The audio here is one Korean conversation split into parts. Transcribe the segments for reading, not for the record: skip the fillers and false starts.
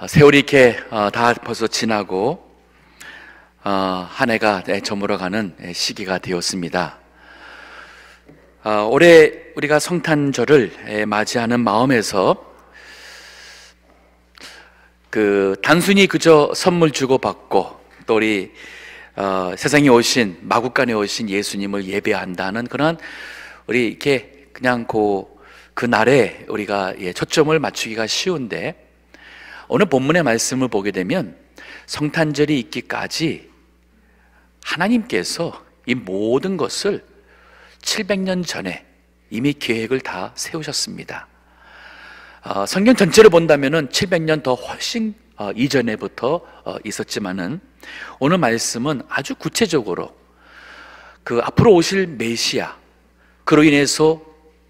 세월이 이렇게 다 벌써 지나고 한 해가 저물어가는 시기가 되었습니다. 올해 우리가 성탄절을 맞이하는 마음에서 단순히 그저 선물 주고받고 또 우리 세상에 오신 마국간에 오신 예수님을 예배한다는 그런 우리 이렇게 그냥 그 날에 우리가 초점을 맞추기가 쉬운데, 오늘 본문의 말씀을 보게 되면 성탄절이 있기까지 하나님께서 이 모든 것을 700년 전에 이미 계획을 다 세우셨습니다. 성경 전체를 본다면 700년 더 훨씬 이전에부터 있었지만은, 오늘 말씀은 아주 구체적으로 그 앞으로 오실 메시아, 그로 인해서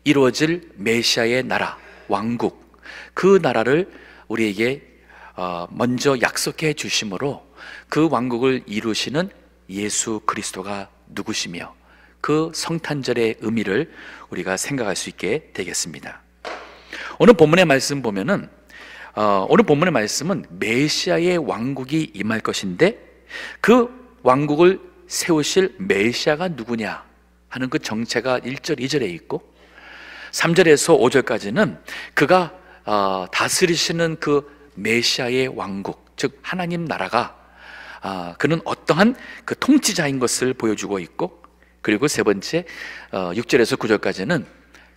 이루어질 메시아의 나라, 왕국, 그 나라를 우리에게 먼저 약속해 주심으로 그 왕국을 이루시는 예수 그리스도가 누구시며 그 성탄절의 의미를 우리가 생각할 수 있게 되겠습니다. 오늘 본문의 말씀 보면은 오늘 본문의 말씀은 메시아의 왕국이 임할 것인데, 그 왕국을 세우실 메시아가 누구냐 하는 그 정체가 1절, 2절에 있고, 3절에서 5절까지는 그가 다스리시는 그 메시아의 왕국, 즉 하나님 나라가 그는 어떠한 그 통치자인 것을 보여주고 있고, 그리고 세 번째 6절에서 9절까지는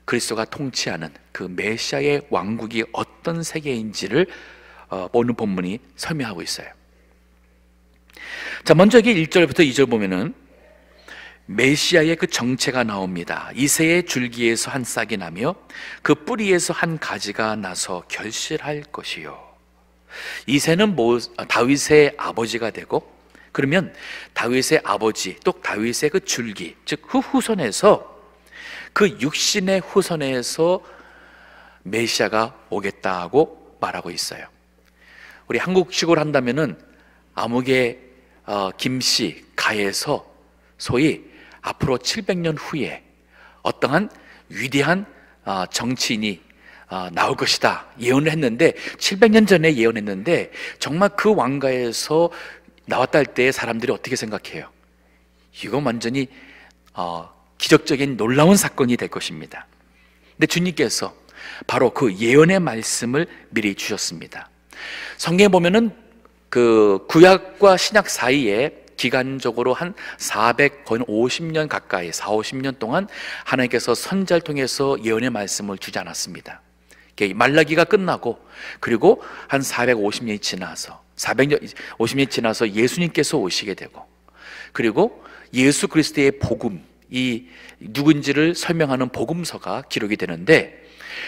그리스도가 통치하는 그 메시아의 왕국이 어떤 세계인지를 오늘 본문이 설명하고 있어요. 자, 먼저 이게 1절부터 2절 보면은 메시아의 그 정체가 나옵니다. 이새의 줄기에서 한 싹이 나며 그 뿌리에서 한 가지가 나서 결실할 것이요. 이새는 다윗의 아버지가 되고, 그러면 다윗의 아버지 또 다윗의 그 줄기, 즉 그 후손에서, 그 육신의 후손에서 메시아가 오겠다고 말하고 있어요. 우리 한국식으로 한다면은 아무개 김씨 가에서 소위 앞으로 700년 후에 어떠한 위대한 정치인이 나올 것이다 예언을 했는데, 700년 전에 예언했는데 정말 그 왕가에서 나왔다 할 때 사람들이 어떻게 생각해요? 이거 완전히 기적적인 놀라운 사건이 될 것입니다. 근데 주님께서 바로 그 예언의 말씀을 미리 주셨습니다. 성경에 보면은 그 구약과 신약 사이에 기간적으로 한 거의 50년 가까이, 50년 동안 하나님께서 선지자를 통해서 예언의 말씀을 주지 않았습니다. 말라기가 끝나고, 그리고 한 450년이 지나서 450년이 지나서 예수님께서 오시게 되고, 그리고 예수 그리스도의 복음, 이 누군지를 설명하는 복음서가 기록이 되는데,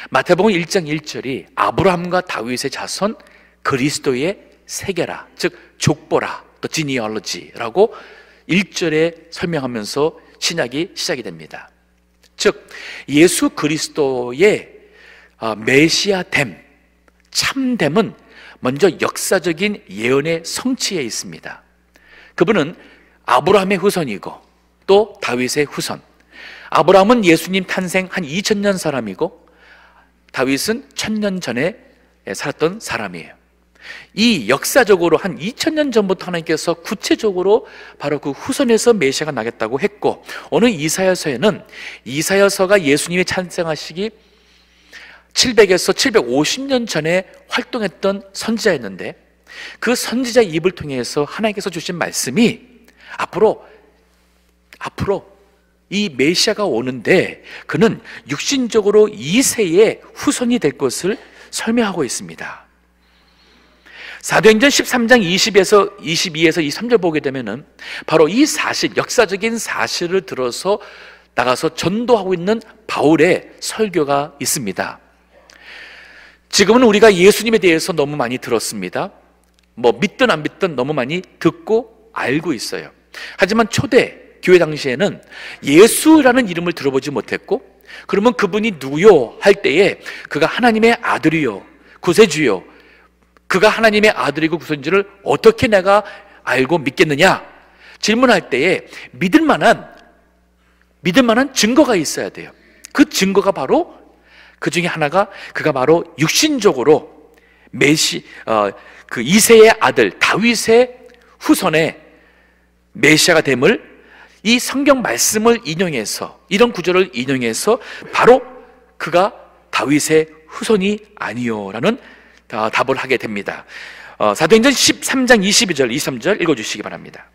마태복음 1장 1절이 아브라함과 다윗의 자손 그리스도의 세계라, 즉 족보라, 또 지니얼로지라고 1절에 설명하면서 신약이 시작이 됩니다. 즉 예수 그리스도의 메시아됨, 참됨은 먼저 역사적인 예언의 성취에 있습니다. 그분은 아브라함의 후손이고 또 다윗의 후손. 아브라함은 예수님 탄생 한 2000년 사람이고 다윗은 1000년 전에 살았던 사람이에요. 이 역사적으로 한 2000년 전부터 하나님께서 구체적으로 바로 그 후손에서 메시아가 나겠다고 했고, 오늘 이사야서에는 이사야서가 예수님이 탄생하시기 700에서 750년 전에 활동했던 선지자였는데, 그 선지자 입을 통해서 하나님께서 주신 말씀이 앞으로 이 메시아가 오는데 그는 육신적으로 이새의 후손이 될 것을 설명하고 있습니다. 사도행전 13장 22에서 23절 보게 되면은 바로 이 사실, 역사적인 사실을 들어서 나가서 전도하고 있는 바울의 설교가 있습니다. 지금은 우리가 예수님에 대해서 너무 많이 들었습니다. 믿든 안 믿든 너무 많이 듣고 알고 있어요. 하지만 초대 교회 당시에는 예수라는 이름을 들어보지 못했고, 그러면 그분이 누구요? 할 때에 그가 하나님의 아들이요, 구세주요, 그가 하나님의 아들이고 구세주를 어떻게 내가 알고 믿겠느냐? 질문할 때에 믿을 만한 증거가 있어야 돼요. 그 증거가 바로 그 중에 하나가 그가 바로 육신적으로 그 이새의 아들 다윗의 후손의 메시아가 됨을 이 성경 말씀을 인용해서, 이런 구절을 인용해서 바로 그가 다윗의 후손이 아니요라는 답을 하게 됩니다. 사도행전 13장 22절 23절 읽어주시기 바랍니다.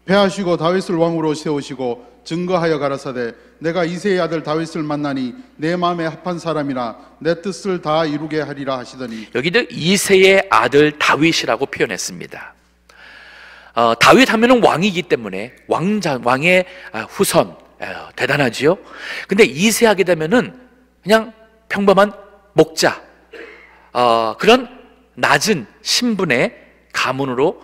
패하시고 다윗을 왕으로 세우시고 증거하여 가라사대 내가 이새의 아들 다윗을 만나니 내 마음에 합한 사람이라 내 뜻을 다 이루게 하리라 하시더니, 여기도 이새의 아들 다윗이라고 표현했습니다. 다윗 하면은 왕이기 때문에 왕의 후손, 대단하지요. 근데 이새하게 되면은 그냥 평범한 목자, 그런 낮은 신분의 가문으로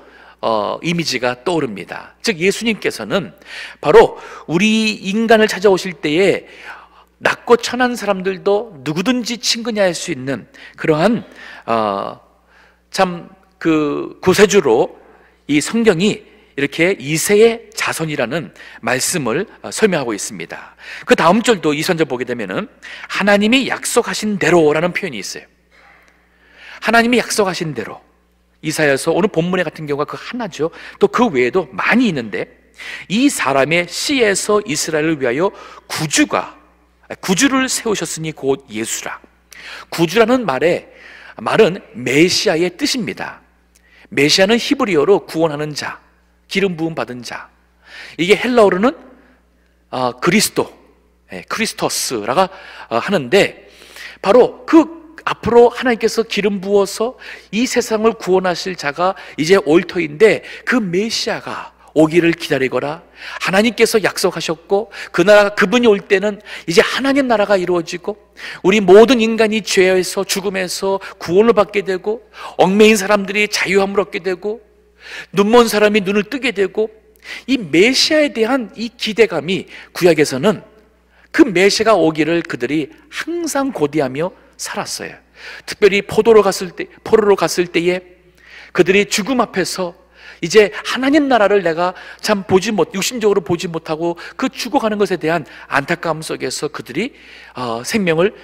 이미지가 떠오릅니다. 즉 예수님께서는 바로 우리 인간을 찾아오실 때에 낮고 천한 사람들도 누구든지 친근히 할 수 있는 그러한 참 그 구세주로 이 성경이 이렇게 이새의 자손이라는 말씀을 설명하고 있습니다. 그 다음 절도 이선절 보게 되면은 하나님이 약속하신 대로라는 표현이 있어요. 하나님이 약속하신 대로. 이사야서 오늘 본문에 같은 경우가 그 하나죠. 또 그 외에도 많이 있는데 이 사람의 씨에서 이스라엘을 위하여 구주를 세우셨으니 곧 예수라. 구주라는 말은 메시아의 뜻입니다. 메시아는 히브리어로 구원하는 자, 기름 부음 받은 자. 이게 헬라어로는 크리스토스라고 하는데 바로 그 앞으로 하나님께서 기름 부어서 이 세상을 구원하실 자가 이제 올 터인데 그 메시아가 오기를 기다리거라. 하나님께서 약속하셨고 그분이 올 때는 이제 하나님 나라가 이루어지고 우리 모든 인간이 죄에서 죽음에서 구원을 받게 되고 얽매인 사람들이 자유함을 얻게 되고 눈먼 사람이 눈을 뜨게 되고 이 메시아에 대한 이 기대감이 구약에서는 그 메시아가 오기를 그들이 항상 고대하며 살았어요. 특별히 포로로 갔을 때에 그들이 죽음 앞에서 이제 하나님 나라를 내가 참 육신적으로 보지 못하고 그 죽어가는 것에 대한 안타까움 속에서 그들이 생명을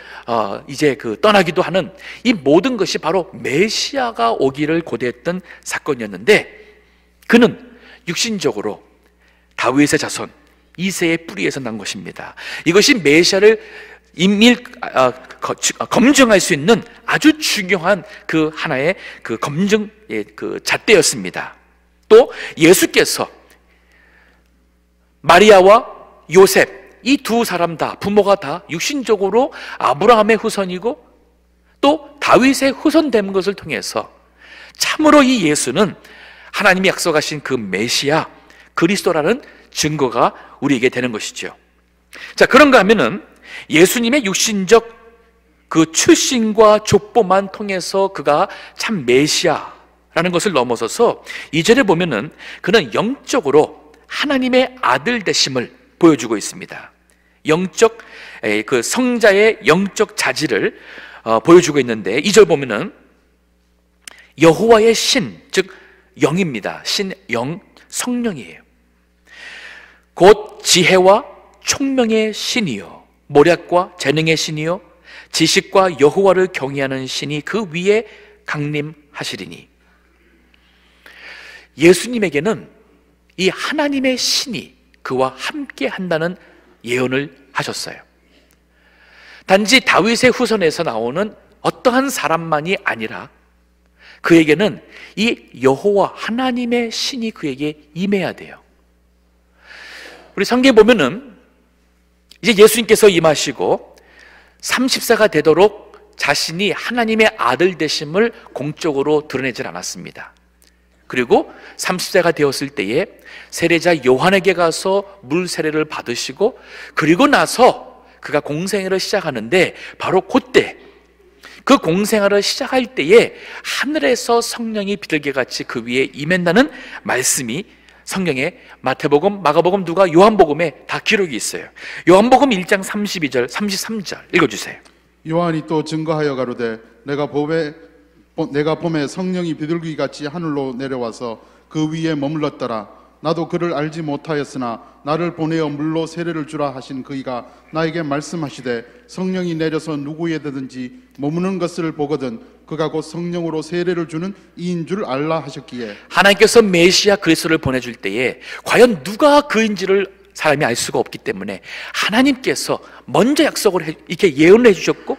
이제 떠나기도 하는 이 모든 것이 바로 메시아가 오기를 고대했던 사건이었는데 그는 육신적으로 다윗의 자손 이새의 뿌리에서 난 것입니다. 이것이 메시아를 검증할 수 있는 아주 중요한 그 하나의 그 검증 그 잣대였습니다. 또 예수께서 마리아와 요셉 이 두 사람 다 부모가 다 육신적으로 아브라함의 후손이고 또 다윗의 후손된 것을 통해서 참으로 이 예수는 하나님이 약속하신 그 메시아 그리스도라는 증거가 우리에게 되는 것이죠. 자, 그런가 하면은 예수님의 육신적 그 출신과 족보만 통해서 그가 참 메시아라는 것을 넘어서서 2절에 보면은 그는 영적으로 하나님의 아들 되심을 보여주고 있습니다. 영적 그 성자의 영적 자질을 보여주고 있는데 2절 보면은 여호와의 신, 즉 영입니다. 신, 영, 성령이에요. 곧 지혜와 총명의 신이요 모략과 재능의 신이요 지식과 여호와를 경외하는 신이 그 위에 강림하시리니. 예수님에게는 이 하나님의 신이 그와 함께 한다는 예언을 하셨어요. 단지 다윗의 후손에서 나오는 어떠한 사람만이 아니라 그에게는 이 여호와 하나님의 신이 그에게 임해야 돼요. 우리 성경에 보면은 이제 예수님께서 임하시고 30세가 되도록 자신이 하나님의 아들 되심을 공적으로 드러내질 않았습니다. 그리고 30세가 되었을 때에 세례자 요한에게 가서 물 세례를 받으시고 그리고 나서 그가 공생애를 시작하는데 바로 그때 그 공생애를 시작할 때에 하늘에서 성령이 비둘기같이 그 위에 임한다는 말씀이 성경에 마태복음, 마가복음, 누가, 요한복음에 다 기록이 있어요. 요한복음 1장 32절, 33절 읽어주세요. 요한이 또 증거하여 가로되 내가 봄에 성령이 비둘기같이 하늘로 내려와서 그 위에 머물렀더라. 나도 그를 알지 못하였으나 나를 보내어 물로 세례를 주라 하신 그이가 나에게 말씀하시되 성령이 내려서 누구에게든지 머무는 것을 보거든 그가 곧 성령으로 세례를 주는 이인 줄 알라 하셨기에 하나님께서 메시아 그리스도를 보내줄 때에 과연 누가 그인지를 사람이 알 수가 없기 때문에 하나님께서 먼저 약속을 이렇게 예언을 해주셨고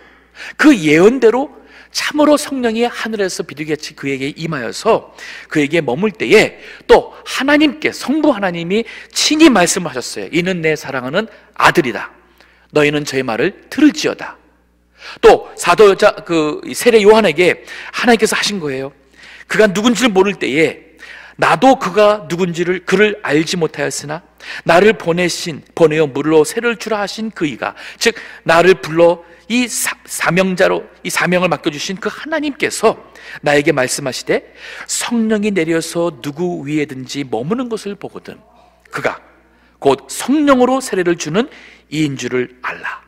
그 예언대로 참으로 성령이 하늘에서 비둘기같이 그에게 임하여서 그에게 머물 때에 또 하나님께 성부 하나님이 친히 말씀하셨어요. 이는 내 사랑하는 아들이다. 너희는 저의 말을 들을지어다. 또 사도 여자 그 세례 요한에게 하나님께서 하신 거예요. 그가 누군지를 모를 때에 나도 그가 누군지를 그를 알지 못하였으나 나를 보내어 물로 세례를 주라 하신 그이가 즉 나를 불러 이 사명자로 이 사명을 맡겨주신 그 하나님께서 나에게 말씀하시되 성령이 내려서 누구 위에든지 머무는 것을 보거든 그가 곧 성령으로 세례를 주는 이인 줄을 알라.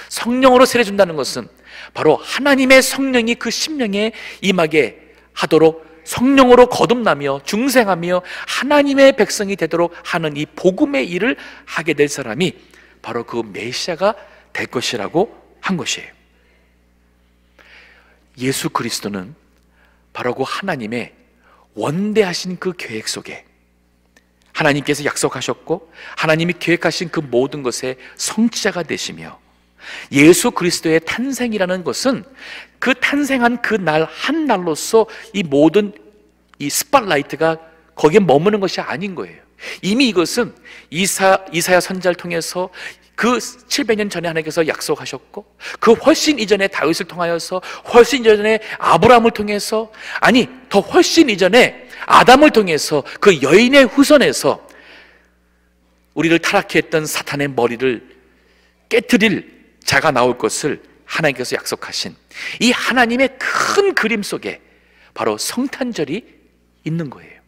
성령으로 세례 준다는 것은 바로 하나님의 성령이 그 심령에 임하게 하도록 성령으로 거듭나며 중생하며 하나님의 백성이 되도록 하는 이 복음의 일을 하게 될 사람이 바로 그 메시아가 될 것이라고 한 것이에요. 예수 그리스도는 바로 그 하나님의 원대하신 그 계획 속에 하나님께서 약속하셨고 하나님이 계획하신 그 모든 것의 성취자가 되시며 예수 그리스도의 탄생이라는 것은 그 탄생한 그 날 한 날로서 이 모든 이 스팟라이트가 거기에 머무는 것이 아닌 거예요. 이미 이것은 이사야 선지자를 통해서 그 700년 전에 하나님께서 약속하셨고 그 훨씬 이전에 다윗을 통하여서 훨씬 이전에 아브라함을 통해서 아니 더 훨씬 이전에 아담을 통해서 그 여인의 후손에서 우리를 타락케 했던 사탄의 머리를 깨트릴 자가 나올 것을 하나님께서 약속하신 이 하나님의 큰 그림 속에 바로 성탄절이 있는 거예요.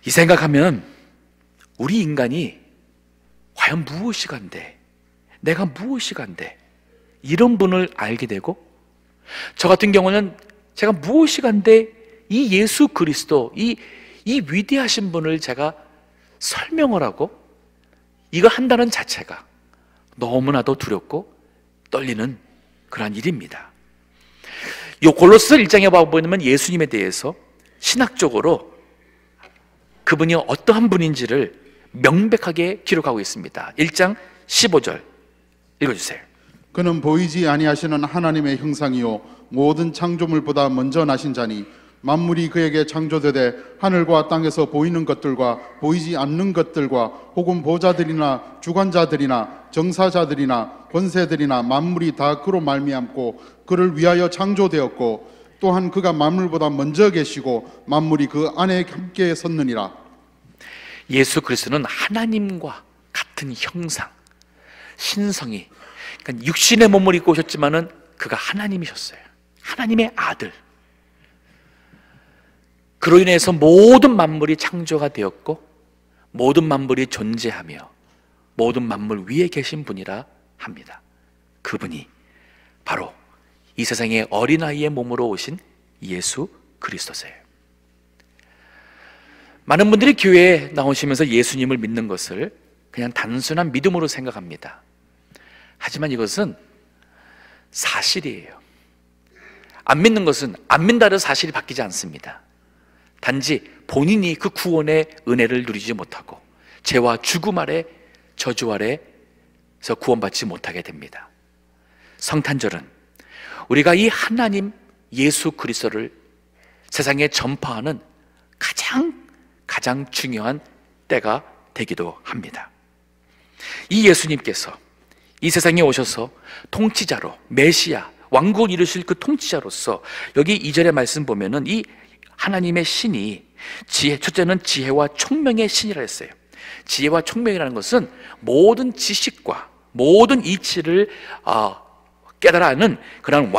이 생각하면 우리 인간이 과연 무엇이 간데 내가 무엇이 간데 이런 분을 알게 되고 저 같은 경우는 제가 무엇이 간데 이 예수 그리스도 이 위대하신 분을 제가 설명을 하고 이거 한다는 자체가 너무나도 두렵고 떨리는 그러한 일입니다. 이 골로새 1장에 보면 예수님에 대해서 신학적으로 그분이 어떠한 분인지를 명백하게 기록하고 있습니다. 1장 15절 읽어주세요. 그는 보이지 아니하시는 하나님의 형상이요 모든 창조물보다 먼저 나신 자니 만물이 그에게 창조되되 하늘과 땅에서 보이는 것들과 보이지 않는 것들과 혹은 보좌들이나 주관자들이나 정사자들이나 권세들이나 만물이 다 그로 말미암고 그를 위하여 창조되었고 또한 그가 만물보다 먼저 계시고 만물이 그 안에 함께 섰느니라. 예수 그리스도는 하나님과 같은 형상, 신성이 그러니까 육신의 몸을 입고 오셨지만은 그가 하나님이셨어요. 하나님의 아들. 그로 인해서 모든 만물이 창조가 되었고 모든 만물이 존재하며 모든 만물 위에 계신 분이라 합니다. 그분이 바로 이 세상의 어린아이의 몸으로 오신 예수 그리스도세요. 많은 분들이 교회에 나오시면서 예수님을 믿는 것을 그냥 단순한 믿음으로 생각합니다. 하지만 이것은 사실이에요. 안 믿는 것은 안 믿는다는 사실이 바뀌지 않습니다. 단지 본인이 그 구원의 은혜를 누리지 못하고 죄와 죽음 아래 저주 아래서 구원받지 못하게 됩니다. 성탄절은 우리가 이 하나님 예수 그리스도를 세상에 전파하는 가장 중요한 때가 되기도 합니다. 이 예수님께서 이 세상에 오셔서 통치자로 메시아 왕국을 이루실 그 통치자로서 여기 2절의 말씀 보면은 이 하나님의 신이 첫째는 지혜와 총명의 신이라 했어요. 지혜와 총명이라는 것은 모든 지식과 모든 이치를 깨달아 아는 그런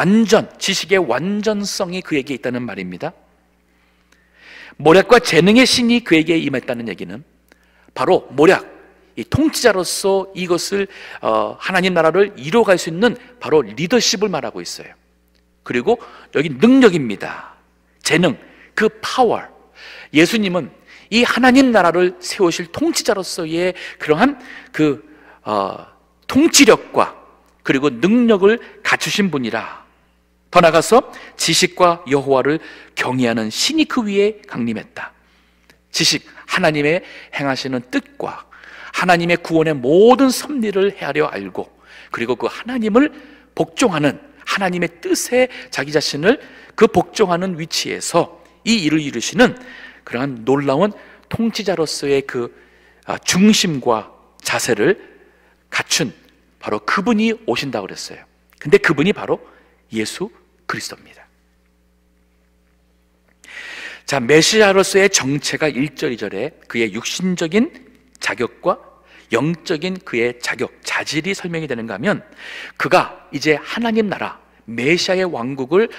지식의 완전성이 그에게 있다는 말입니다. 모략과 재능의 신이 그에게 임했다는 얘기는 바로 모략, 이 통치자로서 이것을 하나님 나라를 이루어갈 수 있는 바로 리더십을 말하고 있어요. 그리고 여기 능력입니다. 재능, 그 파워, 예수님은 이 하나님 나라를 세우실 통치자로서의 그러한 통치력과 그리고 능력을 갖추신 분이라. 더 나아가서 지식과 여호와를 경외하는 신이 그 위에 강림했다. 지식, 하나님의 행하시는 뜻과 하나님의 구원의 모든 섭리를 헤아려 알고, 그리고 그 하나님을 복종하는, 하나님의 뜻에 자기 자신을 그 복종하는 위치에서 이 일을 이루시는 그러한 놀라운 통치자로서의 그 중심과 자세를 갖춘 바로 그분이 오신다고 그랬어요. 근데 그분이 바로 예수 그리스도입니다. 자, 메시아로서의 정체가 1절, 2절에 그의 육신적인 자격과 영적인 그의 자격, 자질이 설명이 되는가 하면, 그가 이제 하나님 나라, 메시아의 왕국을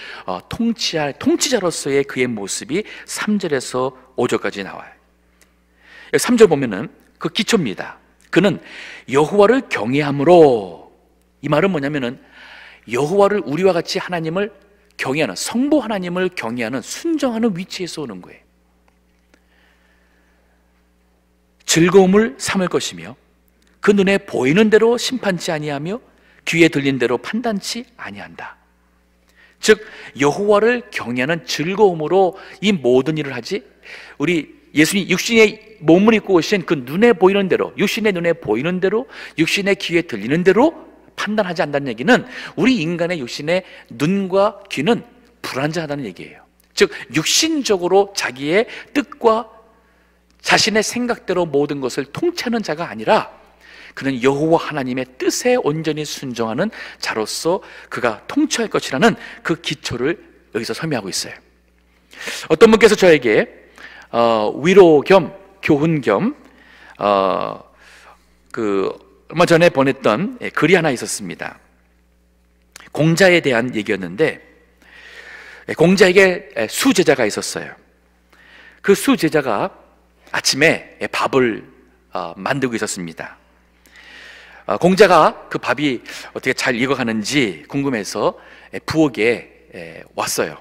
통치할 통치자로서의 그의 모습이 3절에서 5절까지 나와요. 3절 보면은 그 기초입니다. 그는 여호와를 경외함으로, 이 말은 뭐냐면은 여호와를, 우리와 같이 하나님을 경외하는, 성부 하나님을 경외하는, 순종하는 위치에서 오는 거예요. 즐거움을 삼을 것이며 그 눈에 보이는 대로 심판치 아니하며 귀에 들린 대로 판단치 아니한다. 즉 여호와를 경외하는 즐거움으로 이 모든 일을 하지, 우리 예수님 육신의 몸을 입고 오신 그 눈에 보이는 대로, 육신의 눈에 보이는 대로, 육신의 귀에 들리는 대로 판단하지 않는다는 얘기는 우리 인간의 육신의 눈과 귀는 불완전하다는 얘기예요. 즉 육신적으로 자기의 뜻과 자신의 생각대로 모든 것을 통치하는 자가 아니라, 그는 여호와 하나님의 뜻에 온전히 순종하는 자로서 그가 통치할 것이라는 그 기초를 여기서 설명하고 있어요. 어떤 분께서 저에게 위로 겸 교훈 겸 얼마 전에 보냈던 글이 하나 있었습니다. 공자에 대한 얘기였는데, 공자에게 수제자가 있었어요. 그 수제자가 아침에 밥을 만들고 있었습니다. 공자가 그 밥이 어떻게 잘 익어가는지 궁금해서 부엌에 왔어요.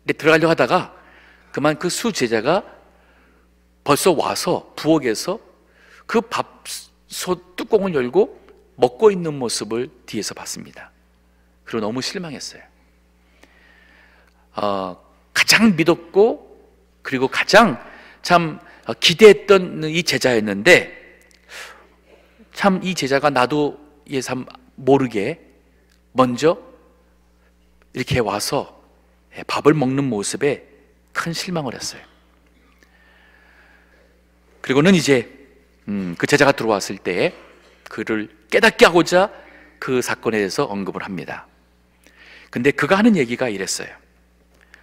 근데 들어가려고 하다가 그만 그 수제자가 벌써 와서 부엌에서 그 밥솥 뚜껑을 열고 먹고 있는 모습을 뒤에서 봤습니다. 그리고 너무 실망했어요. 가장 믿었고 그리고 가장 참 기대했던 이 제자였는데, 참 이 제자가 나도 예삼 모르게 먼저 이렇게 와서 밥을 먹는 모습에 큰 실망을 했어요. 그리고는 이제 그 제자가 들어왔을 때 그를 깨닫게 하고자 그 사건에 대해서 언급을 합니다. 근데 그가 하는 얘기가 이랬어요.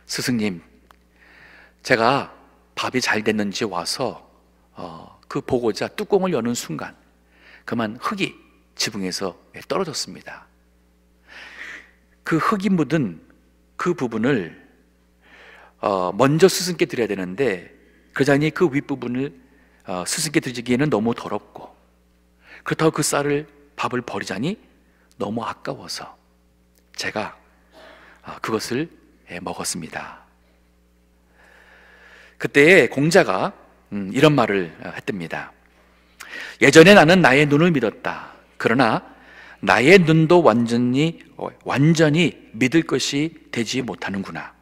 스승님, 제가 밥이 잘 됐는지 와서 그 보고자 뚜껑을 여는 순간 그만 흙이 지붕에서 떨어졌습니다. 그 흙이 묻은 그 부분을 먼저 스승께 드려야 되는데, 그자니 그 윗부분을 스승께 드리기에는 너무 더럽고, 그렇다고 그 쌀을 밥을 버리자니 너무 아까워서 제가 그것을 먹었습니다. 그때 공자가 이런 말을 했답니다. 예전에 나는 나의 눈을 믿었다. 그러나 나의 눈도 완전히 믿을 것이 되지 못하는구나.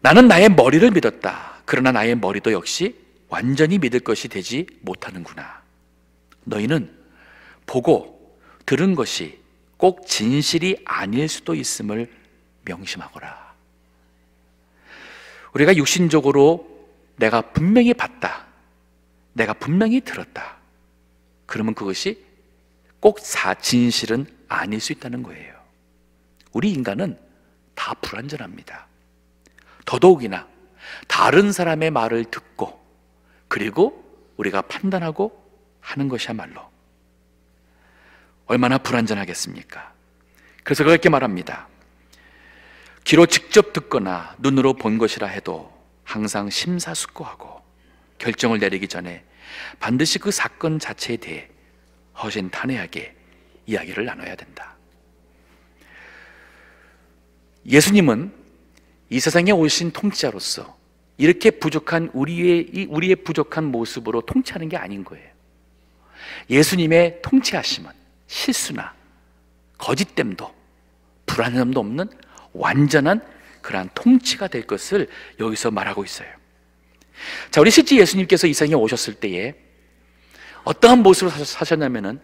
나는 나의 머리를 믿었다. 그러나 나의 머리도 역시 완전히 믿을 것이 되지 못하는구나. 너희는 보고 들은 것이 꼭 진실이 아닐 수도 있음을 명심하거라. 우리가 육신적으로 내가 분명히 봤다, 내가 분명히 들었다, 그러면 그것이 꼭 진실은 아닐 수 있다는 거예요. 우리 인간은 다 불완전합니다. 더더욱이나 다른 사람의 말을 듣고 그리고 우리가 판단하고 하는 것이야말로 얼마나 불완전하겠습니까? 그래서 그렇게 말합니다. 귀로 직접 듣거나 눈으로 본 것이라 해도 항상 심사숙고하고 결정을 내리기 전에 반드시 그 사건 자체에 대해 허심탄회하게 이야기를 나눠야 된다. 예수님은 이 세상에 오신 통치자로서 이렇게 부족한 우리의 부족한 모습으로 통치하는 게 아닌 거예요. 예수님의 통치하심은 실수나 거짓됨도 불안함도 없는 완전한 그러한 통치가 될 것을 여기서 말하고 있어요. 자, 우리 실제 예수님께서 이 세상에 오셨을 때에 어떠한 모습으로 사셨냐면은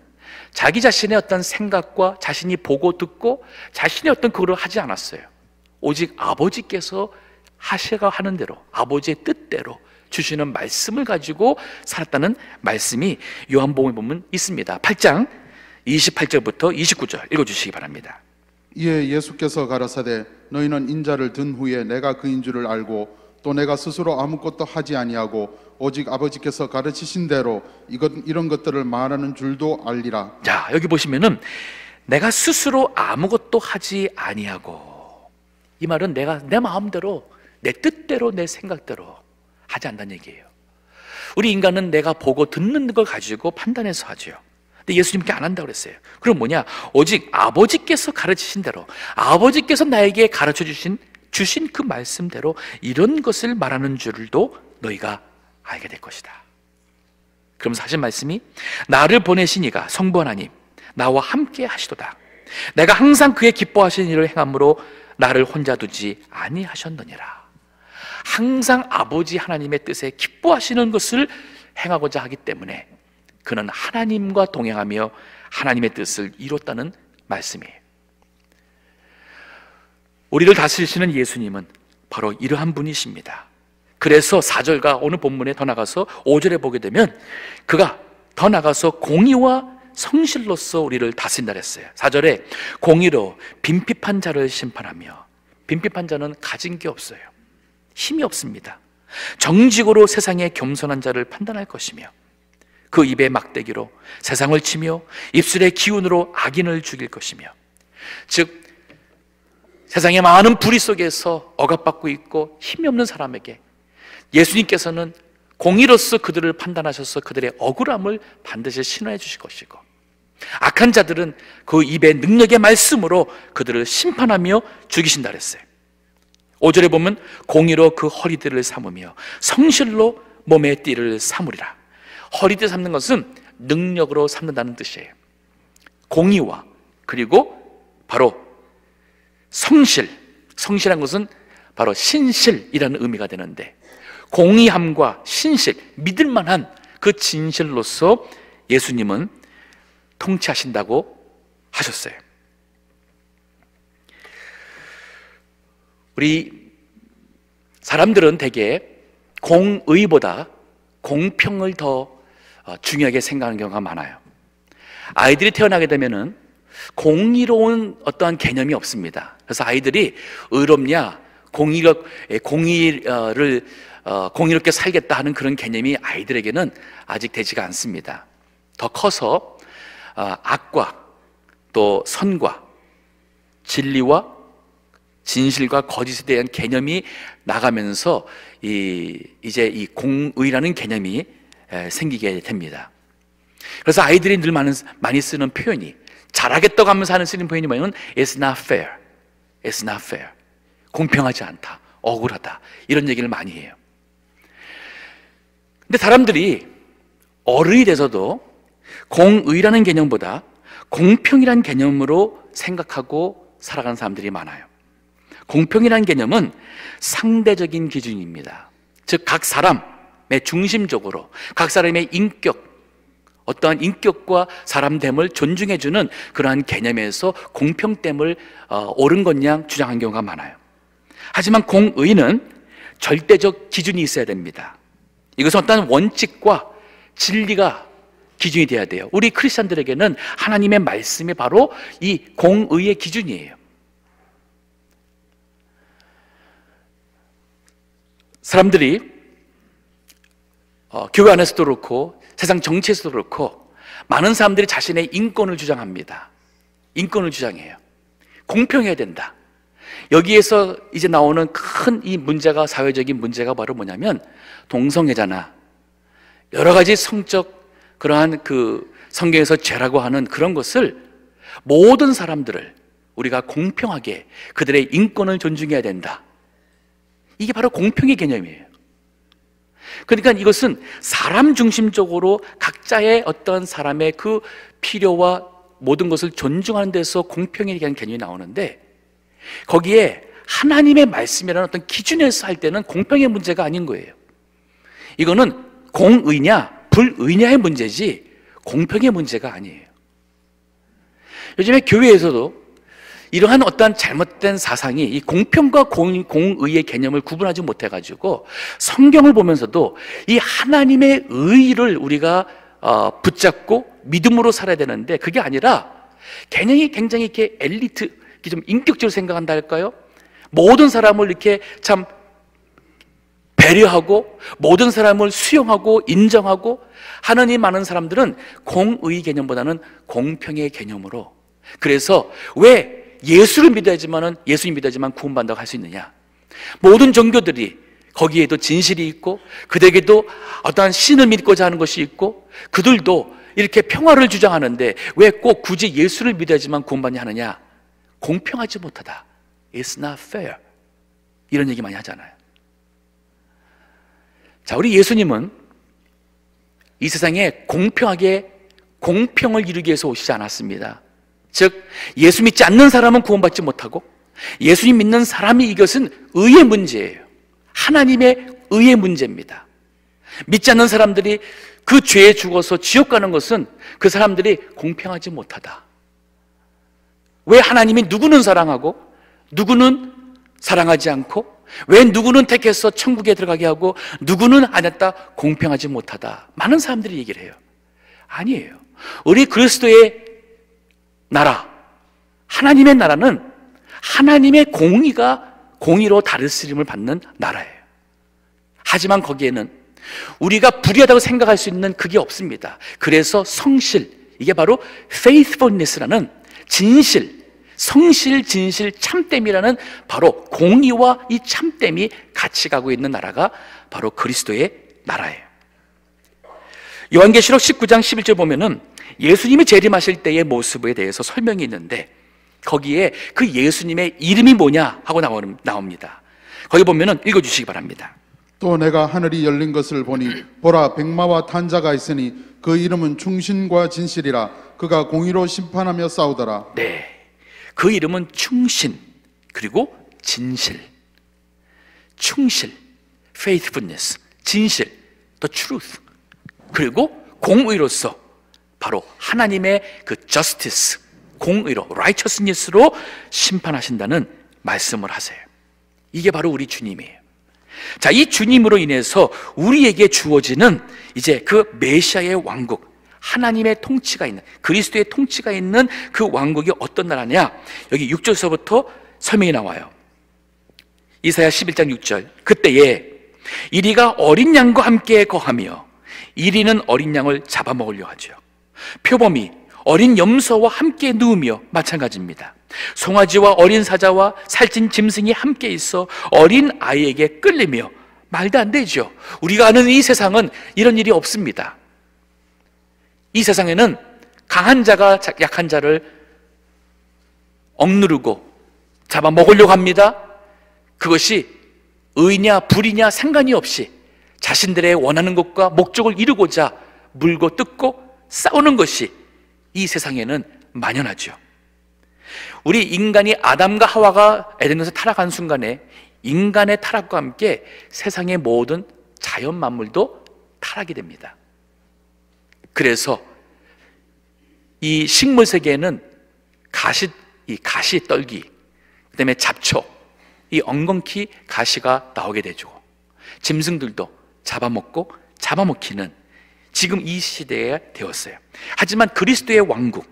자기 자신의 어떤 생각과 자신이 보고 듣고 자신의 어떤 그거를 하지 않았어요. 오직 아버지께서 하셔가 하는 대로, 아버지의 뜻대로 주시는 말씀을 가지고 살았다는 말씀이 요한복음에 보면 있습니다. 8장 28절부터 29절 읽어주시기 바랍니다. 이에 예수께서 가라사대 너희는 인자를 든 후에 내가 그인 줄을 알고 또 내가 스스로 아무것도 하지 아니하고 오직 아버지께서 가르치신 대로 이런 것들을 말하는 줄도 알리라. 자, 여기 보시면은 내가 스스로 아무것도 하지 아니하고, 이 말은 내가 내 마음대로 내 뜻대로 내 생각대로 하지 않는다는 얘기예요. 우리 인간은 내가 보고 듣는 걸 가지고 판단해서 하죠. 근데 예수님께 안 한다고 그랬어요. 그럼 뭐냐? 오직 아버지께서 가르치신 대로, 아버지께서 나에게 가르쳐 주신 그 말씀대로 이런 것을 말하는 줄도 너희가 알게 될 것이다. 그러면서 하신 말씀이 나를 보내신 이가 성부 하나님 나와 함께 하시도다. 내가 항상 그의 기뻐하시는 일을 행함으로 나를 혼자 두지 아니하셨느니라. 항상 아버지 하나님의 뜻에 기뻐하시는 것을 행하고자 하기 때문에 그는 하나님과 동행하며 하나님의 뜻을 이뤘다는 말씀이에요. 우리를 다스리시는 예수님은 바로 이러한 분이십니다. 그래서 4절과 오늘 본문에 더 나가서 5절에 보게 되면 그가 더 나가서 공의와 성실로서 우리를 다스린다 그랬어요. 4절에 공의로 빈핍한 자를 심판하며, 빈핍한 자는 가진 게 없어요. 힘이 없습니다. 정직으로 세상의 겸손한 자를 판단할 것이며 그 입의 막대기로 세상을 치며 입술의 기운으로 악인을 죽일 것이며, 즉 세상의 많은 불의 속에서 억압받고 있고 힘이 없는 사람에게 예수님께서는 공의로서 그들을 판단하셔서 그들의 억울함을 반드시 신원해 주실 것이고, 악한 자들은 그 입의 능력의 말씀으로 그들을 심판하며 죽이신다 그랬어요. 5절에 보면 공의로 그 허리들을 삼으며 성실로 몸의 띠를 삼으리라. 허리띠 삼는 것은 능력으로 삼는다는 뜻이에요. 공의와 그리고 바로 성실한 것은 바로 신실이라는 의미가 되는데, 공의함과 신실, 믿을만한 그 진실로서 예수님은 통치하신다고 하셨어요. 우리 사람들은 대개 공의보다 공평을 더 중요하게 생각하는 경우가 많아요. 아이들이 태어나게 되면은 공의로운 어떠한 개념이 없습니다. 그래서 아이들이 의롭냐, 공의롭게 살겠다 하는 그런 개념이 아이들에게는 아직 되지가 않습니다. 더 커서 악과 또 선과 진리와 진실과 거짓에 대한 개념이 나가면서 이제 이 공의라는 개념이 생기게 됩니다. 그래서 아이들이 늘 많이 쓰는 표현이, 잘하겠다고 하면서 쓰는 표현이 뭐냐면 It's not fair, It's not fair. 공평하지 않다, 억울하다, 이런 얘기를 많이 해요. 근데 사람들이 어른이 돼서도 공의라는 개념보다 공평이라는 개념으로 생각하고 살아가는 사람들이 많아요. 공평이라는 개념은 상대적인 기준입니다. 즉 각 사람의 중심적으로 각 사람의 인격, 어떠한 인격과 사람됨을 존중해주는 그러한 개념에서 공평됨을 옳은 것 양 주장한 경우가 많아요. 하지만 공의는 절대적 기준이 있어야 됩니다. 이것은 어떤 원칙과 진리가 기준이 돼야 돼요. 우리 크리스찬들에게는 하나님의 말씀이 바로 이 공의의 기준이에요. 사람들이 교회 안에서도 그렇고 세상 정치에서도 그렇고 많은 사람들이 자신의 인권을 주장합니다. 인권을 주장해요. 공평해야 된다. 여기에서 이제 나오는 큰 이 문제가, 사회적인 문제가 바로 뭐냐면 동성애자나 여러 가지 성적 그러한 그 성경에서 죄라고 하는 그런 것을 모든 사람들을 우리가 공평하게 그들의 인권을 존중해야 된다. 이게 바로 공평의 개념이에요. 그러니까 이것은 사람 중심적으로 각자의 어떤 사람의 그 필요와 모든 것을 존중하는 데서 공평에 대한 개념이 나오는데, 거기에 하나님의 말씀이라는 어떤 기준에서 할 때는 공평의 문제가 아닌 거예요. 이거는 공의냐 불의냐의 문제지 공평의 문제가 아니에요. 요즘에 교회에서도 이러한 어떠한 잘못된 사상이 이 공평과 공의의 개념을 구분하지 못해가지고 성경을 보면서도 이 하나님의 의를 우리가 붙잡고 믿음으로 살아야 되는데, 그게 아니라 개념이 굉장히 이렇게 엘리트, 이렇게 좀 인격적으로 생각한다 할까요? 모든 사람을 이렇게 참 배려하고 모든 사람을 수용하고 인정하고 하는 이 많은 사람들은 공의 개념보다는 공평의 개념으로, 그래서 왜 예수를 믿어야지만은 예수님 믿어야지만 구원받는다고 할 수 있느냐? 모든 종교들이 거기에도 진실이 있고 그들에게도 어떠한 신을 믿고자 하는 것이 있고 그들도 이렇게 평화를 주장하는데 왜 꼭 굳이 예수를 믿어야지만 구원받냐 하느냐? 공평하지 못하다. It's not fair. 이런 얘기 많이 하잖아요. 자, 우리 예수님은 이 세상에 공평하게 공평을 이루기 위해서 오시지 않았습니다. 즉 예수 믿지 않는 사람은 구원받지 못하고 예수님 믿는 사람이, 이것은 의의 문제예요. 하나님의 의의 문제입니다. 믿지 않는 사람들이 그 죄에 죽어서 지옥 가는 것은 그 사람들이 공평하지 못하다. 왜 하나님이 누구는 사랑하고 누구는 사랑하지 않고, 왜 누구는 택해서 천국에 들어가게 하고 누구는 안 했다, 공평하지 못하다. 많은 사람들이 얘기를 해요. 아니에요. 우리 그리스도의 나라, 하나님의 나라는 하나님의 공의로 다스림을 받는 나라예요. 하지만 거기에는 우리가 불의하다고 생각할 수 있는 그게 없습니다. 그래서 성실, 이게 바로 faithfulness라는 진실, 성실, 진실, 참됨이라는 바로 공의와 이 참됨이 같이 가고 있는 나라가 바로 그리스도의 나라예요. 요한계시록 19장 11절 보면은 예수님이 재림하실 때의 모습에 대해서 설명이 있는데, 거기에 그 예수님의 이름이 뭐냐 하고 나옵니다. 거기 보면은 읽어주시기 바랍니다. 또 내가 하늘이 열린 것을 보니 보라, 백마와 탄 자가 있으니 그 이름은 충신과 진실이라. 그가 공의로 심판하며 싸우더라. 네, 그 이름은 충신 그리고 진실. 충실, faithfulness, 진실, the truth, 그리고 공의로서 바로 하나님의 그 justice, 공의로, righteousness로 심판하신다는 말씀을 하세요. 이게 바로 우리 주님이에요. 자, 이 주님으로 인해서 우리에게 주어지는 이제 그 메시아의 왕국, 하나님의 통치가 있는, 그리스도의 통치가 있는 그 왕국이 어떤 나라냐? 여기 6절서부터 설명이 나와요. 이사야 11장 6절. 그때에 이리가 어린 양과 함께 거하며 이리는 어린 양을 잡아먹으려 하죠. 표범이 어린 염소와 함께 누우며 마찬가지입니다. 송아지와 어린 사자와 살찐 짐승이 함께 있어 어린 아이에게 끌리며. 말도 안 되죠. 우리가 아는 이 세상은 이런 일이 없습니다. 이 세상에는 강한 자가 약한 자를 억누르고 잡아먹으려고 합니다. 그것이 의냐 불이냐 상관이 없이 자신들의 원하는 것과 목적을 이루고자 물고 뜯고 싸우는 것이 이 세상에는 만연하죠. 우리 인간이 아담과 하와가 에덴에서 타락한 순간에 인간의 타락과 함께 세상의 모든 자연 만물도 타락이 됩니다. 그래서 이 식물 세계에는 가시 떨기, 그다음에 잡초, 이 엉겅퀴 가시가 나오게 되죠. 짐승들도 잡아먹고 잡아먹히는 지금 이 시대에 되었어요. 하지만 그리스도의 왕국,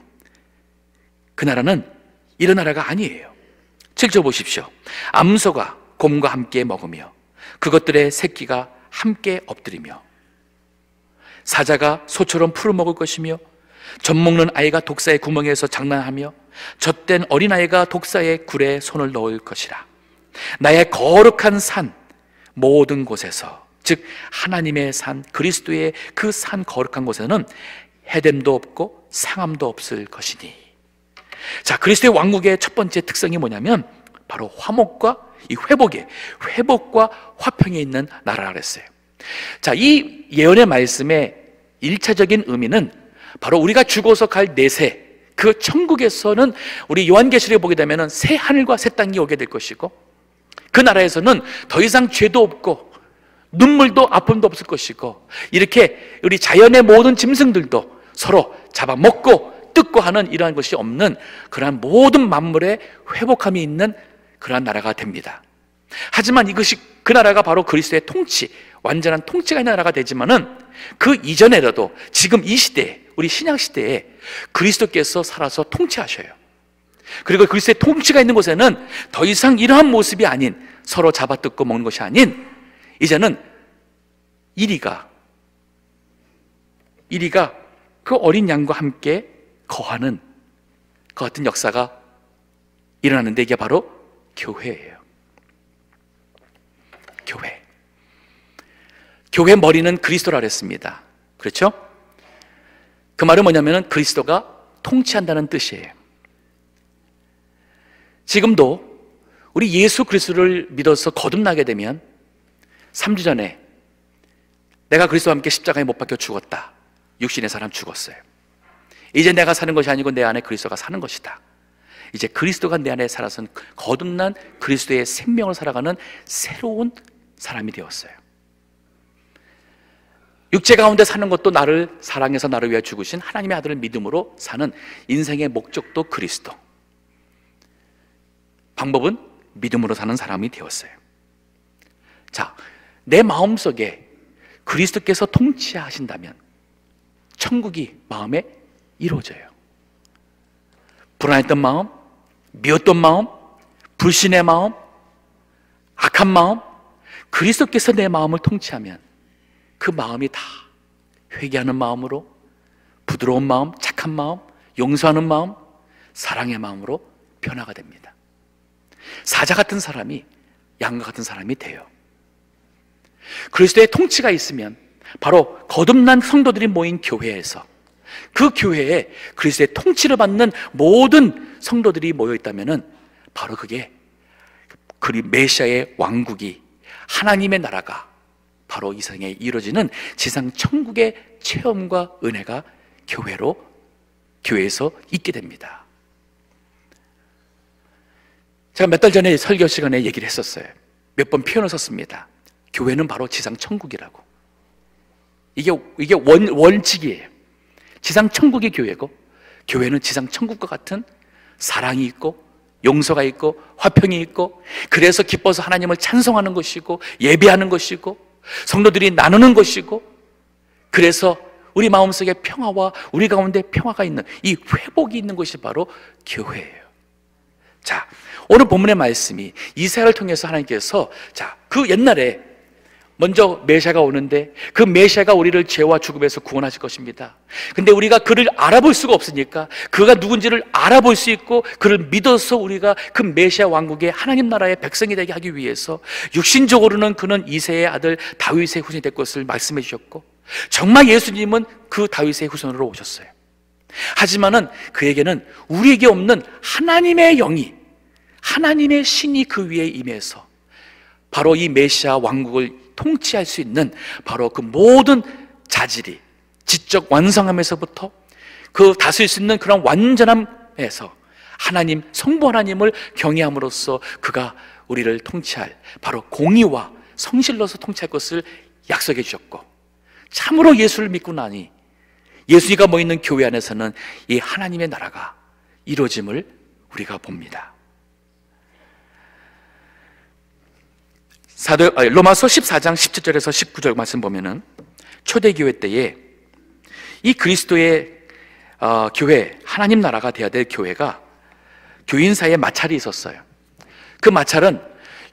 그 나라는 이런 나라가 아니에요. 7절 보십시오. 암소가 곰과 함께 먹으며 그것들의 새끼가 함께 엎드리며 사자가 소처럼 풀을 먹을 것이며 젖먹는 아이가 독사의 구멍에서 장난하며 젖된 어린아이가 독사의 굴에 손을 넣을 것이라. 나의 거룩한 산 모든 곳에서, 즉 하나님의 산, 그리스도의 그 산 거룩한 곳에는 해됨도 없고 상함도 없을 것이니. 자, 그리스도의 왕국의 첫 번째 특성이 뭐냐면 바로 화목과 이 회복과 화평에 있는 나라라 그랬어요. 자, 이 예언의 말씀의 1차적인 의미는 바로 우리가 죽어서 갈 내세, 그 천국에서는 우리 요한계시록에 보게 되면 새 하늘과 새 땅이 오게 될 것이고, 그 나라에서는 더 이상 죄도 없고 눈물도 아픔도 없을 것이고, 이렇게 우리 자연의 모든 짐승들도 서로 잡아먹고 뜯고 하는 이러한 것이 없는 그러한 모든 만물의 회복함이 있는 그러한 나라가 됩니다. 하지만 이것이, 그 나라가 바로 그리스도의 통치, 완전한 통치가 있는 나라가 되지만은 그 이전에라도 지금 이 시대에, 우리 신약 시대에 그리스도께서 살아서 통치하셔요. 그리고 그리스도의 통치가 있는 곳에는 더 이상 이러한 모습이 아닌, 서로 잡아뜯고 먹는 것이 아닌, 이제는 이리가 그 어린 양과 함께 거하는 그 같은 역사가 일어나는데, 이게 바로 교회예요. 교회 머리는 그리스도라 그랬습니다. 그렇죠? 그 말은 뭐냐면 그리스도가 통치한다는 뜻이에요. 지금도 우리 예수 그리스도를 믿어서 거듭나게 되면 3주 전에 내가 그리스도와 함께 십자가에 못 박혀 죽었다. 육신의 사람 죽었어요. 이제 내가 사는 것이 아니고 내 안에 그리스도가 사는 것이다. 이제 그리스도가 내 안에 살아서 거듭난 그리스도의 생명을 살아가는 새로운 사람이 되었어요. 육체 가운데 사는 것도 나를 사랑해서 나를 위해 죽으신 하나님의 아들을 믿음으로 사는 인생의 목적도 그리스도. 방법은 믿음으로 사는 사람이 되었어요. 자, 내 마음속에 그리스도께서 통치하신다면 천국이 마음에 이루어져요. 불안했던 마음, 미웠던 마음, 불신의 마음, 악한 마음, 그리스도께서 내 마음을 통치하면 그 마음이 다 회개하는 마음으로, 부드러운 마음, 착한 마음, 용서하는 마음, 사랑의 마음으로 변화가 됩니다. 사자 같은 사람이 양과 같은 사람이 돼요. 그리스도의 통치가 있으면 바로 거듭난 성도들이 모인 교회에서, 그 교회에 그리스도의 통치를 받는 모든 성도들이 모여 있다면은 바로 그게 메시아의 왕국이, 하나님의 나라가 바로 이 세상에 이루어지는 지상 천국의 체험과 은혜가 교회에서 있게 됩니다. 제가 몇 달 전에 설교 시간에 얘기를 했었어요. 몇 번 표현을 썼습니다. 교회는 바로 지상 천국이라고. 이게 원칙이에요. 지상 천국이 교회고, 교회는 지상 천국과 같은 사랑이 있고 용서가 있고 화평이 있고, 그래서 기뻐서 하나님을 찬송하는 것이고 예배하는 것이고 성도들이 나누는 것이고, 그래서 우리 마음속에 평화와 우리 가운데 평화가 있는 이 회복이 있는 것이 바로 교회예요. 자, 오늘 본문의 말씀이 이사야를 통해서 하나님께서, 자, 그 옛날에 먼저 메시아가 오는데 그 메시아가 우리를 죄와 죽음에서 구원하실 것입니다. 근데 우리가 그를 알아볼 수가 없으니까 그가 누군지를 알아볼 수 있고 그를 믿어서 우리가 그 메시아 왕국의 하나님 나라의 백성이 되게 하기 위해서 육신적으로는 그는 이새의 아들 다윗의 후손이 될 것을 말씀해 주셨고, 정말 예수님은 그 다윗의 후손으로 오셨어요. 하지만은 그에게는 우리에게 없는 하나님의 영이, 하나님의 신이 그 위에 임해서 바로 이 메시아 왕국을 통치할 수 있는 바로 그 모든 자질이, 지적 완성함에서부터 그 다스릴 수 있는 그런 완전함에서 하나님, 성부 하나님을 경외함으로써 그가 우리를 통치할, 바로 공의와 성실로서 통치할 것을 약속해 주셨고, 참으로 예수를 믿고 나니 예수가 모이는 교회 안에서는 이 하나님의 나라가 이루어짐을 우리가 봅니다. 로마서 14장 17절에서 19절 말씀 보면은 초대교회 때에 이 그리스도의 교회, 하나님 나라가 되어야 될 교회가 교인 사이에 마찰이 있었어요. 그 마찰은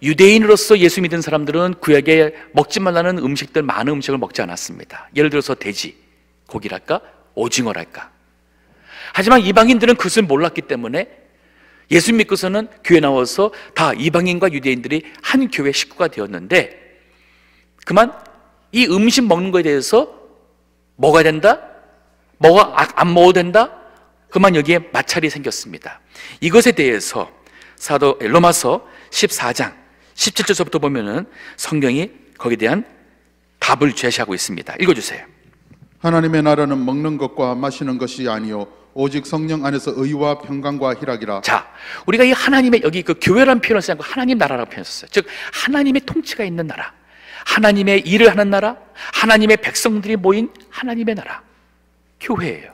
유대인으로서 예수 믿은 사람들은 구약에 먹지 말라는 음식들, 많은 음식을 먹지 않았습니다. 예를 들어서 돼지, 고기랄까, 오징어랄까. 하지만 이방인들은 그것을 몰랐기 때문에 예수 믿고서는 교회 나와서 다 이방인과 유대인들이 한 교회 식구가 되었는데, 그만 이 음식 먹는 것에 대해서 먹어야 된다? 안 먹어도 된다? 그만 여기에 마찰이 생겼습니다. 이것에 대해서 로마서 14장 17절부터 보면은 성경이 거기에 대한 답을 제시하고 있습니다. 읽어주세요. 하나님의 나라는 먹는 것과 마시는 것이 아니요 오직 성령 안에서 의와 평강과 희락이라. 자, 우리가 이 하나님의, 여기 그 교회라는 표현을 쓰지 않고 하나님 나라라고 표현했어요. 즉 하나님의 통치가 있는 나라, 하나님의 일을 하는 나라, 하나님의 백성들이 모인 하나님의 나라, 교회예요.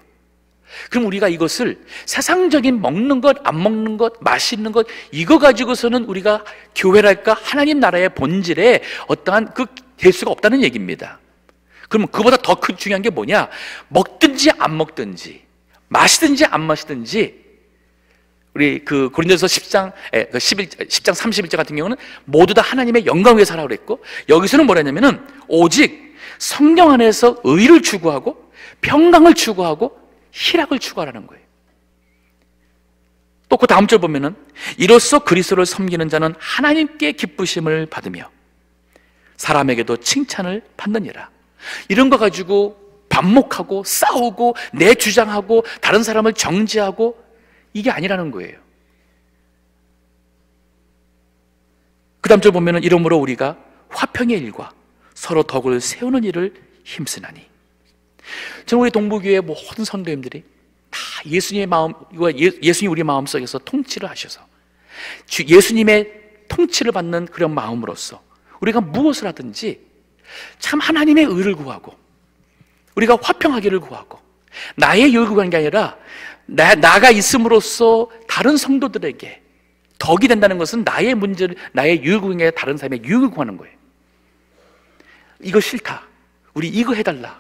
그럼 우리가 이것을 세상적인 먹는 것, 안 먹는 것, 마시는 것, 이거 가지고서는 우리가 교회랄까 하나님 나라의 본질에 어떠한 그 될 수가 없다는 얘기입니다. 그러면 그보다 더 큰 중요한 게 뭐냐? 먹든지 안 먹든지 마시든지 안 마시든지, 우리 그 고린도서 10장 31절 같은 경우는 모두 다 하나님의 영광 위에 살아라고 그랬고, 여기서는 뭐라냐면은 오직 성령 안에서 의를 추구하고 평강을 추구하고 희락을 추구하라는 거예요. 또 그 다음 절 보면은 이로써 그리스도를 섬기는 자는 하나님께 기쁘심을 받으며 사람에게도 칭찬을 받느니라. 이런 거 가지고 반목하고 싸우고 내 주장하고 다른 사람을 정죄하고 이게 아니라는 거예요. 그 다음 절 보면은 이러므로 우리가 화평의 일과 서로 덕을 세우는 일을 힘쓰나니. 저는 우리 동부교회 모든 선교님들이 다 예수님의 마음, 예수님 우리 마음속에서 통치를 하셔서 예수님의 통치를 받는 그런 마음으로서 우리가 무엇을 하든지 참 하나님의 의를 구하고 우리가 화평하기를 구하고 나의 유익을 구하는 게 아니라 나가 있음으로써 다른 성도들에게 덕이 된다는 것은 나의 문제를, 나의 유익을 구하는 게 아니라 다른 사람의 유익을 구하는 거예요. 이거 싫다, 우리 이거 해달라,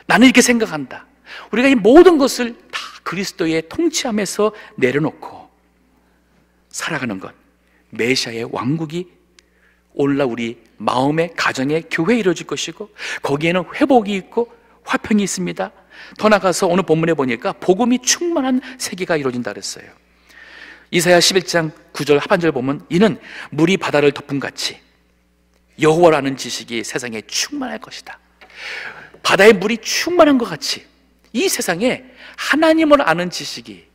나는 이렇게 생각한다. 우리가 이 모든 것을 다 그리스도의 통치함에서 내려놓고 살아가는 것, 메시아의 왕국이 오늘날 우리 마음의, 가정의, 교회에 이루어질 것이고 거기에는 회복이 있고 화평이 있습니다. 더 나아가서 오늘 본문에 보니까 복음이 충만한 세계가 이루어진다 그랬어요. 이사야 11장 9절 하반절 보면 이는 물이 바다를 덮은 같이 여호와라는 지식이 세상에 충만할 것이다. 바다에 물이 충만한 것 같이 이 세상에 하나님을 아는 지식이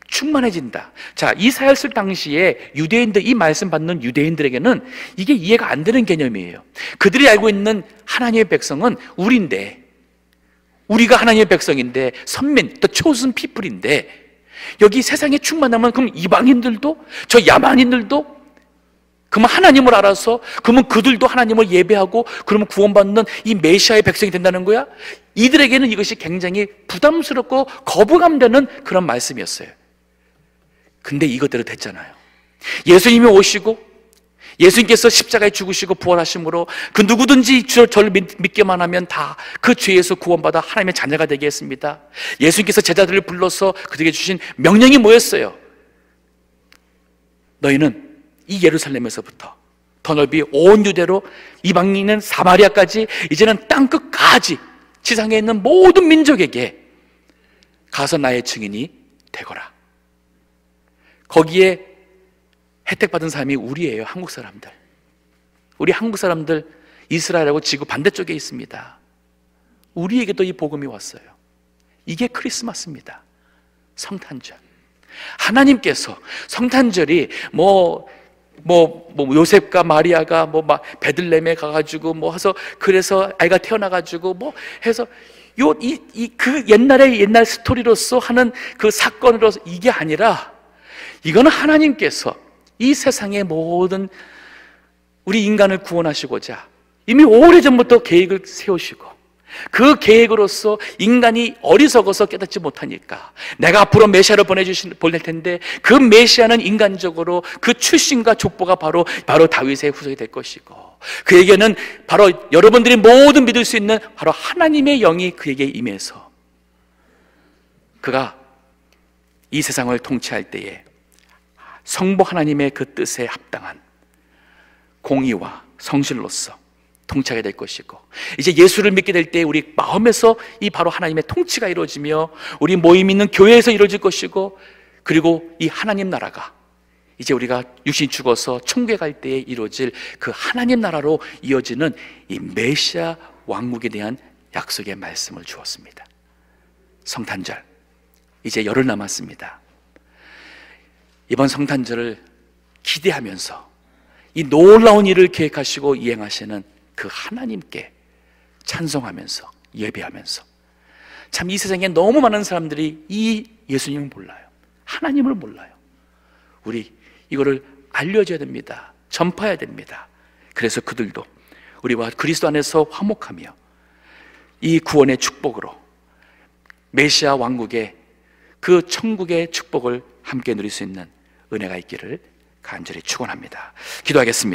충만해진다. 자, 이사야를 쓸 당시에 유대인들, 이 말씀 받는 유대인들에게는 이게 이해가 안 되는 개념이에요. 그들이 알고 있는 하나님의 백성은 우리인데, 우리가 하나님의 백성인데, 선민, 또 chosen people인데, 여기 세상에 충만하면 그럼 이방인들도, 저 야만인들도 그러면 하나님을 알아서, 그러면 그들도 하나님을 예배하고 그러면 구원받는 이 메시아의 백성이 된다는 거야? 이들에게는 이것이 굉장히 부담스럽고 거부감되는 그런 말씀이었어요. 근데 이것대로 됐잖아요. 예수님이 오시고 예수님께서 십자가에 죽으시고 부활하심으로 그 누구든지 저를 믿기만 하면 다 그 죄에서 구원받아 하나님의 자녀가 되게 했습니다. 예수님께서 제자들을 불러서 그들에게 주신 명령이 뭐였어요? 너희는 이 예루살렘에서부터 더 넓이 온 유대로 이방인은 사마리아까지 이제는 땅끝까지 지상에 있는 모든 민족에게 가서 나의 증인이 되거라. 거기에 혜택받은 사람이 우리예요. 한국 사람들. 우리 한국 사람들 이스라엘하고 지구 반대쪽에 있습니다. 우리에게도 이 복음이 왔어요. 이게 크리스마스입니다. 성탄절. 하나님께서 성탄절이 요셉과 마리아가 베들레헴에 가가지고 해서 그래서 아이가 태어나가지고 해서 그 옛날 스토리로서 하는 그 사건으로서 이게 아니라 이거는 하나님께서 이 세상의 모든 우리 인간을 구원하시고자 이미 오래전부터 계획을 세우시고 그 계획으로서 인간이 어리석어서 깨닫지 못하니까 내가 앞으로 메시아를 보낼 텐데 그 메시아는 인간적으로 그 출신과 족보가 바로 다윗의 후손이 될 것이고 그에게는 바로 여러분들이 모든 믿을 수 있는 바로 하나님의 영이 그에게 임해서 그가 이 세상을 통치할 때에 성부 하나님의 그 뜻에 합당한 공의와 성실로서 통치하게 될 것이고 이제 예수를 믿게 될 때 우리 마음에서 이 바로 하나님의 통치가 이루어지며 우리 모임 있는 교회에서 이루어질 것이고 그리고 이 하나님 나라가 이제 우리가 육신이 죽어서 천국에 갈 때에 이루어질 그 하나님 나라로 이어지는 이 메시아 왕국에 대한 약속의 말씀을 주었습니다. 성탄절 이제 열흘 남았습니다. 이번 성탄절을 기대하면서 이 놀라운 일을 계획하시고 이행하시는 그 하나님께 찬송하면서 예배하면서, 참 이 세상에 너무 많은 사람들이 이 예수님을 몰라요. 하나님을 몰라요. 우리 이거를 알려줘야 됩니다. 전파해야 됩니다. 그래서 그들도 우리와 그리스도 안에서 화목하며 이 구원의 축복으로 메시아 왕국의 그 천국의 축복을 함께 누릴 수 있는 은혜가 있기를 간절히 축원합니다. 기도하겠습니다.